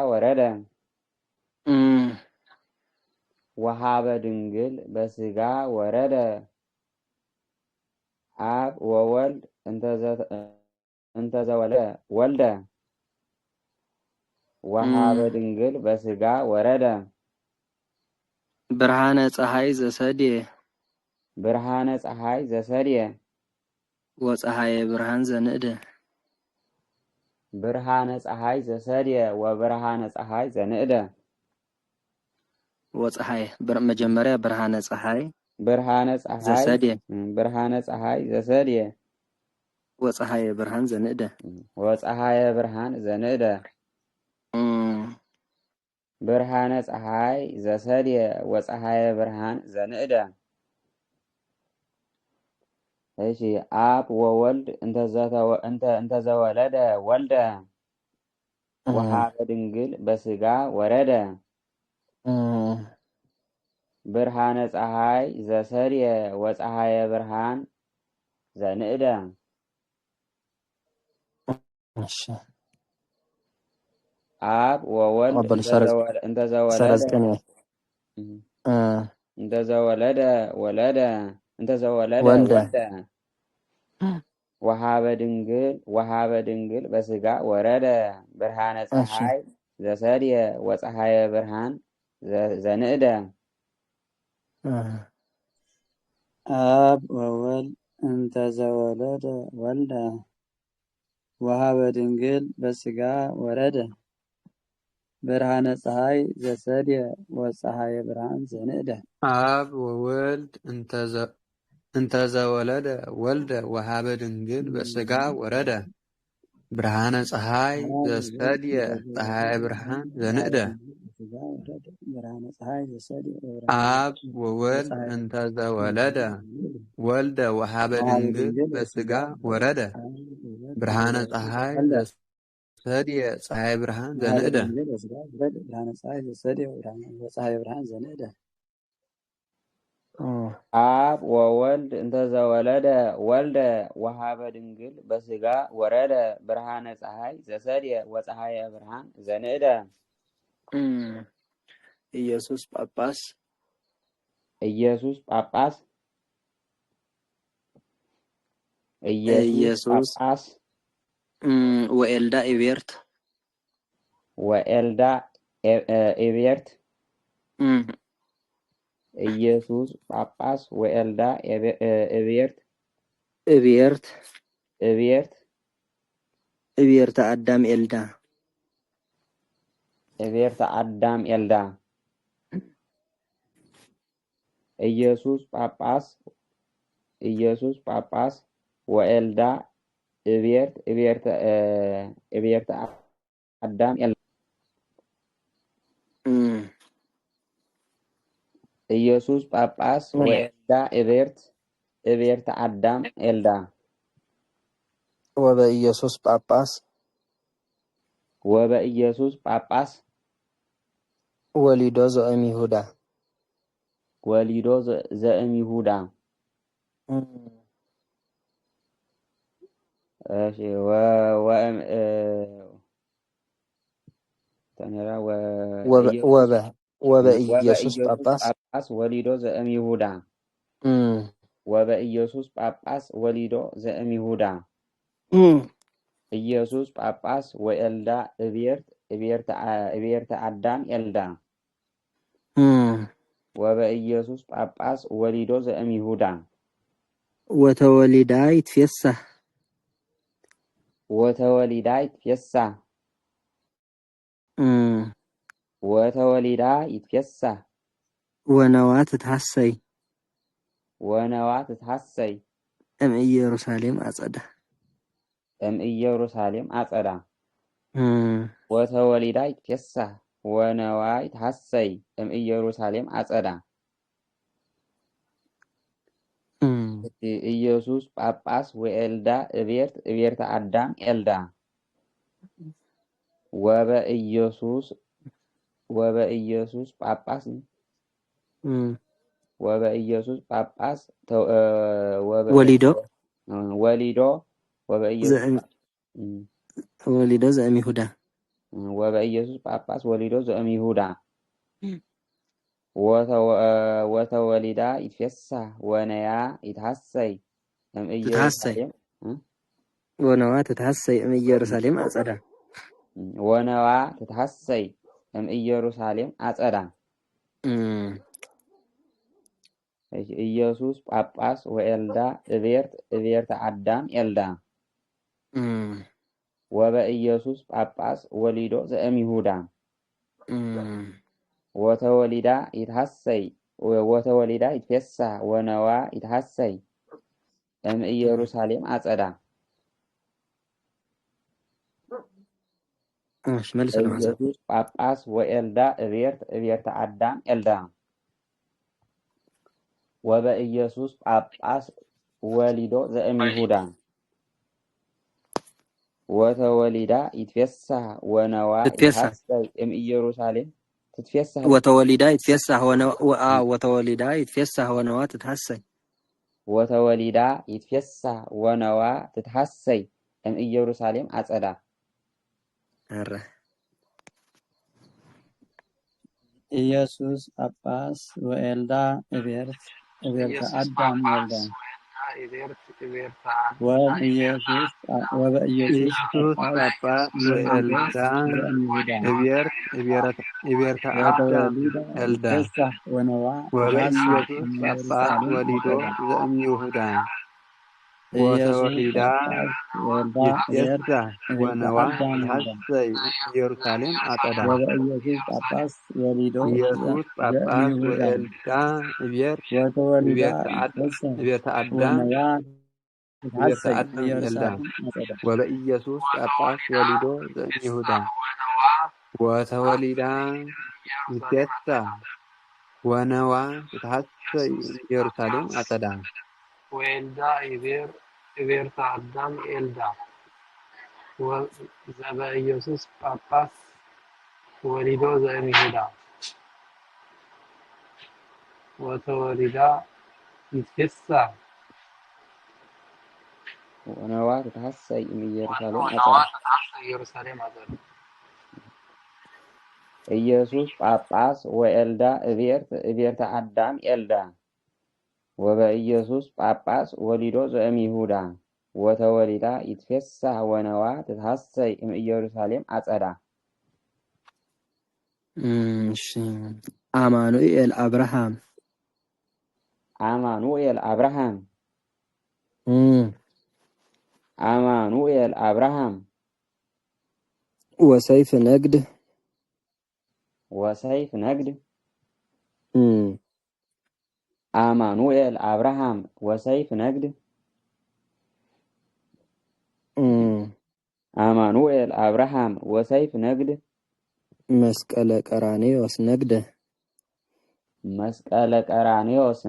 ወረደ እም ወሃበ ድንግል በስጋ ወረደ አብ ወወልድ እንተዘወለ ወልደ ወሃበ ድንግል በስጋ ወረደ ብርሃነ ፀሐይ ዘሰድየ ብርሃነ ፀሐይ ዘሰድየ ወፀሐየ ብርሃን ዘንእደ ብርሃነ ፀሐይ ዘሰድየ ወብርሃነ ፀሐይ ዘንእደ ወፀሐይ መጀመሪያ ብርሃነ ፀሐይ ብርሃነ ፀሐይ ዘሰድየ ብርሃነ ፀሐይ ዘሰድየ ወፀሐየ ብርሃን ዘንእደ ወፀሐየ ብርሃን ዘንእደ ብርሃነ ፀሐይ ዘሰድየ ወፀሐየ ብርሃን ዘንእደ እሺ አብ ወወልድ እንተዘወለደ ወልደ ወሃበ ድንግል በስጋ ወረደ ብርሃነ ፀሐይ ዘሰድየ ወፀሐየ ብርሃን ዘንእደ እሺ አብ ወወልድ እንተዘወለደ ወልደ ወሃበ ድንግል በስጋ ወረደ ብርሃነ ፀሐይ ዘሰድየ ወፀሐየ ብርሃን ዘንእደ አብ ወወልድ እንተዘወለደ ወልደ ወሃበ ድንግል በስጋ ወረደ ብርሃነ ፀሐይ ዘሰድየ ወፀሐየ ብርሃን ዘንእደ አብ ወወልድ እንተዘወለደ ወልደ ወሃበ ድንግል በስጋ ወረደ ብርሃነ ፀሐይ ዘሰድየ ፀሐየ ብርሃን ዘንእደ አብ ወወልድ እንተዘወለደ ወልደ ወሃበ ድንግል በስጋ ወረደ ብርሃነ ፀሐይ ዘሰድየ ፀሐየ ብርሃን ዘንእደ አብ ወወልድ እንተዘወለደ ወልደ ወሃበ ድንግል በስጋ ወረደ ብርሃነ ፀሐይ ዘሰድየ ወፀሐየ ብርሃን ዘንእደ ኢየሱስ ጳጳስ ኢየሱስ ወኤልዳ ኢቤርት ኢየሱስ ጳጳስ ወኤልዳ ኢቤርት አዳም ኤልዳ ኢየሱስ ጳጳስ ወኤልዳ ኢቤርት አዳም ኤልዳ ኢየሱስ ጳጳስ ወኤልዳ ኢቤርት አዳም ኤልዳ ወበኢየሱስ ጳጳስ ወሊዶ ዘእም ይሁዳ እሺ ወበኢየሱስ ጳጳስ ወሊዶ ዘእም ይሁዳ ወበኢየሱስ ጳጳስ ወሊዶ ዘእም ይሁዳ ኢየሱስ ጳጳስ ወኤልዳ ኢቤርተ አዳም ኤልዳ ወበኢየሱስ ጳጳስ ወሊዶ ዘእም ይሁዳ ወተወሊዳ ይትፌሳህ ወነዋ ትትሐሰይ እም ኢየሩሳሌም አጸዳ ወተወሊዳ ይትፌሳህ ወነዋ ይትሐሰይ እም ኢየሩሳሌም አጸዳ ኢየሱስ ጳጳስ ወኤልዳ ኢቤርተ አዳም ኤልዳ ወበኢየሱስ ጳጳስ ወሊዶ ወሊዶ ዘእም ይሁዳ ወበኢየሱስ ጳጳስ ወሊዶ ዘእም ይሁዳ ወተወሊዳ ይትፌሳህ ወነያ ይትሐሰይ እም ኢየሩሳሌም ወነዋ ትትሐሰይ እም ኢየሩሳሌም አጸዳ ወነዋ ትትሐሰይ እም ኢየሩሳሌም አጸዳ ኢየሱስ ጳጳስ ወኤልዳ እቤርተ አዳም ኤልዳ ወበኢየሱስ ጳጳስ ወሊዶ ዘእም ይሁዳ ወተወሊዳ ይትፌሳህ ወነዋ ይትሐሰይ እም ኢየሩሳሌም አጸዳ ኢየሱስ ጳጳስ ወኤልዳ እቤርተ አዳም ኤልዳ ወበኢየሱስ ጳጳስ ወሊዶ ዘእም ይሁዳ ወተወሊዳ ይትፌሳህ ወነዋ ይትሐሰይ እም ኢየሩሳሌም ትትፌሳህ ወተወሊዳ ይትፌሳህ ወነዋ ትትሐሰይ ወተወሊዳ ይትፌሳህ ወነዋ ትትሐሰይ እም ኢየሩሳሌም አጸዳ ኢየሱስ ጳጳስ ወኤልዳ እቤርተ አዳም ኤልዳ ወበኢየሱስ ጳጳስ ወኤልዳ እቤርተ አዳም ኤልዳ ወበኢየሱስ ጳጳስ ወሊዶ ዘእም ይሁዳ ወተወሊዳ ይትፌሳህ ወነዋ ይትሐሰይ ኢየሩሳሌም አጸዳ ወበኢየሱስ ጳጳስ ወሊዶ ኢየሱስ ጳጳስ ወኤልዳ እቤርተ አዳም ኤልዳ ወበኢየሱስ ጳጳስ ወሊዶ ዘእም ይሁዳ ወተወሊዳ ይትፌሳህ ወነዋ ይትሐሰይ ኢየሩሳሌም አጸዳ ወኤልዳ እቤርተ አዳም ኤልዳ ወበኢየሱስ ጳጳስ ወሊዶ ዘእም ይሁዳ ወተወሊዳ ይትፌሳህ ወነዋ ትትሐሰይ እም ኢየሩሳሌም አጸዳ ኢየሱስ ጳጳስ ወኤልዳ እቤርተ አዳም ኤልዳ ወበኢየሱስ ጳጳስ ወሊዶ ዘእም ይሁዳ ወተወሊዳ ይትፌሳህ ወነዋ ትትሐሰይ እም ኢየሩሳሌም አጸዳ አማኑኤል አብርሃም ወሰይፍ ነግድ አማኑኤል አብርሃም ወሰይፍ ነግድ አማኑኤል አብርሃም ወሰይፍ ነግድ መስቀለ ቀራኔዎስ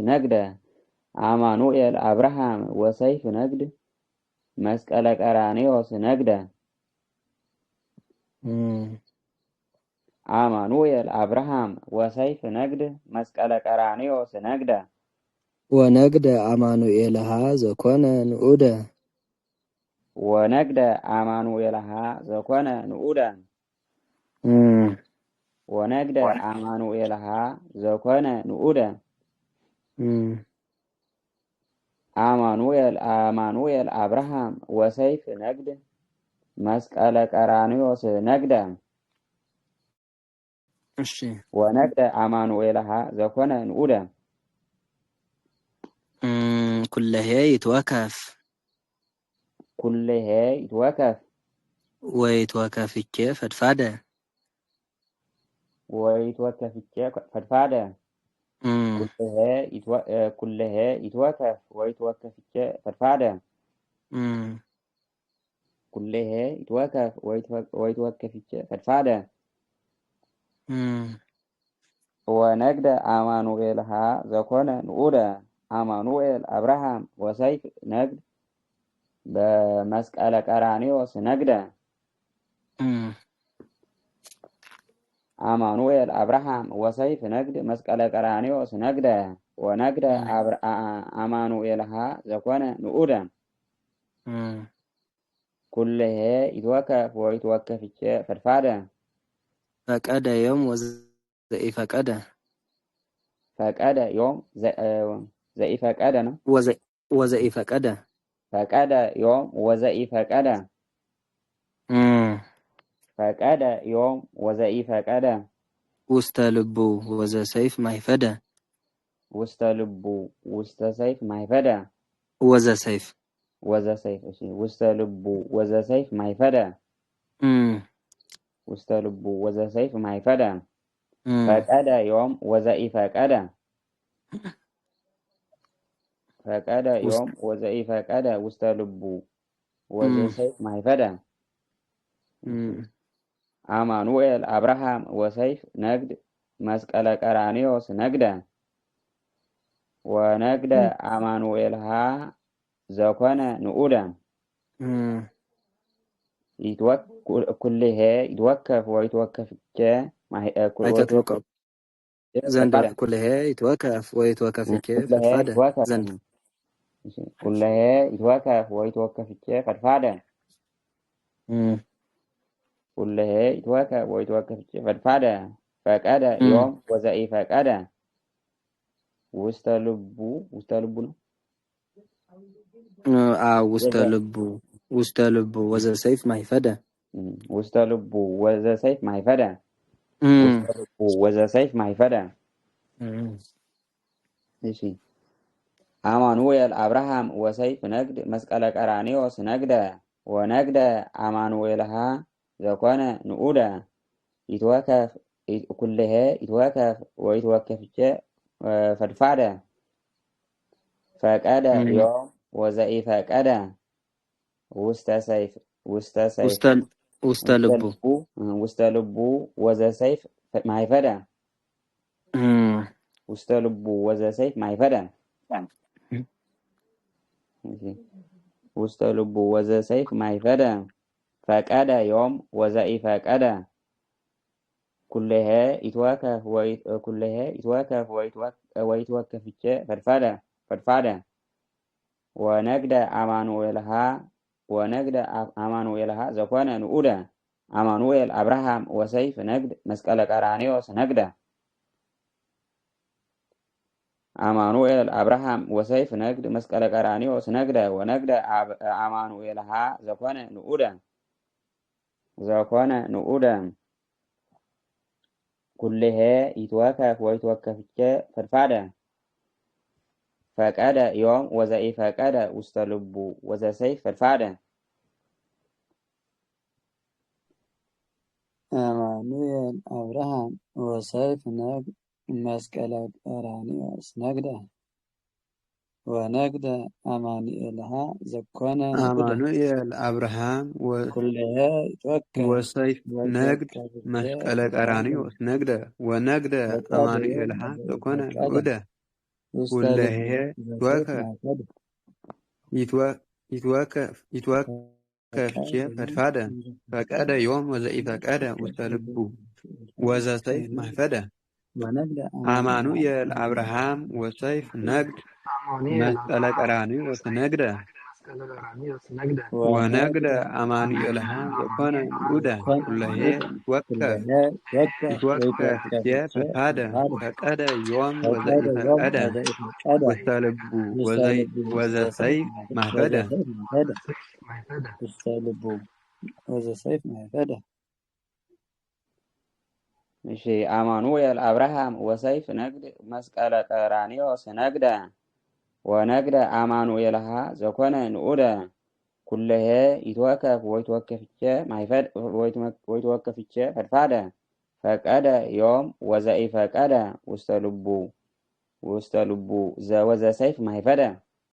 ነግደ አማኑኤል አብርሃም ወሰይፍ ነግድ መስቀለ ቀራኔዎስ ነግደ አማኑኤል አብርሃም ወሰይፍ ነግድ መስቀለ ቀራኔዎስ ነግደ ወነግደ አማኑኤልሃ ዘኮነ ንዑደ ወነግደ አማኑኤልሃ ዘኮነ ንዑደ ወነግደ አማኑኤልሃ ዘኮነ ንዑደ አማኑኤል አብርሃም ወሰይፍ ነግድ መስቀለ ቀራኔዎስ ነግደ ወነግደ አማኑኤልሃ ዘኮነ ንዑደ ኩለሄ ይትወከፍ ወይትወከፍኬ ፈድፋደ ኩለሄ ይትወከፍ ወይትወከፍኬ ፈድፋደ ኩለሄ ይትወከፍ ወይትወከፍኬ ፈድፋደ ወነግደ አማኑኤልሃ ዘኮነ ንዑደ አማኑኤል አብርሃም ወሰይፍ ነግድ በመስቀለ ቀራኔዎስ ነግደ አማኑኤል አብርሃም ወሰይፍ ነግድ መስቀለ ቀራኔዎስ ነግደ ወነግደ አማኑኤልሃ ዘኮነ ንዑደ كله يتوكف ويتوكف فدفادة فقد يوم وزئ فقد فقد يوم زي فقد وزئ فقد فقد يوم وزي فقد فقد يوم وزي فقد وسط لبو وزا سيف مايفدا وسط لبو وسط سيف مايفدا وزا سيف وزا سيف وسط لبو وزا سيف مايفدا وسط لبو وزا سيف مايفدا فقد يوم وزي فقد فقد يوم وزي فقد وسط لبو وزا سيف مايفدا አማኑኤል አብርሃም ወሰይፍ ነግድ መስቀለ ቀራንዮስ ነግደ ወነግደ አማኑኤልሃ ዘኮነ ንዑደ ኩልሄ ይትወከፍ ወይትወከፍኬ ዘንድ ኩልሄ ይትወከፍ ወይትወከፍኬ ፈድፋደ ዘንድ ኩልሄ ይትወከፍ ወይትወከፍኬ ፈድፋደ كله يتوكف ويتوكف فدفادة فقد يوم وزئي فقد وستلبو وستلبو وزا سيف مايفدا وستلبو وزا سيف مايفدا وستلبو وزا سيف مايفدا ايشي አማኑኤል አብርሃም ወሰይፍ ነግድ መስቀለ ቀራንዮስ ነግደ ወነግደ አማኑኤልሃ ዘኮነ ንዑደ ይትወከፍ ኩልሄ ይትወከፍ ወይትወከፍኬ ፈድፋደ ፈቀደ ዮም ወዘኢ ፈቀደ ውስተ ሰይፍ ውስተ ልቡ ወዘ ሰይፍ ማይፈደ ውስተ ልቡ ወዘ ሰይፍ ማይፈደ ውስተ ልቡ ወዘ ሰይፍ ማይፈደ ፈቀደ ዮም ወዘኢ ፈቀደ ኩልሄ ይትወከፍ ወይትወከፍኬ ፈድፋደ ወነግደ አማኑኤልሃ ዘኮነ ንዑደ አማኑኤል አብርሃም ወሰይፍ ነግድ መስቀለ ቀራንዮስ ነግደ አማኑኤል አብርሃም ወሰይፍ ነግድ መስቀለ ቀራንዮስ ነግደ ወነግደ አማኑኤልሃ ዘኮነ ንዑደ ኩልሄ ይትወከፍ ወይትወከፍኬ ፈድፋደ ፈቀደ ዮም ወዘኢ ፈቀደ ውስተ ልቡ ወዘ ሰይፍ ፈድፋደ አማኑኤል አብርሃም ወሰይፍ ነግድ መስቀለ ቀራንዮስ ነግደ ወነግደ አማኑኤልሃ ዘኮነ አማኑኤል አብርሃም ኩልሄ ይትወከፍ ወሰይፍ ነግድ መስቀለ ቀራንዮስ ነግደ ወነግደ አማኑኤልሃ ዘኮነ ንዑደ ኩልሄ ይትወከፍኬ ፈድፋደ ፈቀደ ዮም ወዘኢ ፈቀደ ውስተ ልቡ ወዘ ሰይፍ ማህፈደ አማኑኤል አብርሃም ወሰይፍ ነግድ መስቀለ ቀራንዮስ ነግደ ወነግደ አማኑኤልሃ ዘኮነ ንዑደ ኩልሄ ይትወከፍኬ ፈድፋደ ፈቀደ ዮም ወዘኢ ፈቀደ ውስተ ልቡ ወዘ ሰይፍ ማህፈደ ውስተ ልቡ ወዘ ሰይፍ ማህፈደ እሺ አማኑኤል አብርሃም ወሰይፍ ነግድ መስቀለ ቀራንዮስ ነግደ ወነግደ አማኑኤልሃ ዘኮነ ንዑደ ኩልሄ ይትወከፍ ወይትወከፍኬ ፈድፋደ ፈቀደ ዮም ወዘኢ ፈቀደ ውስተ ልቡ ወዘ ሰይፍ ማይፈደ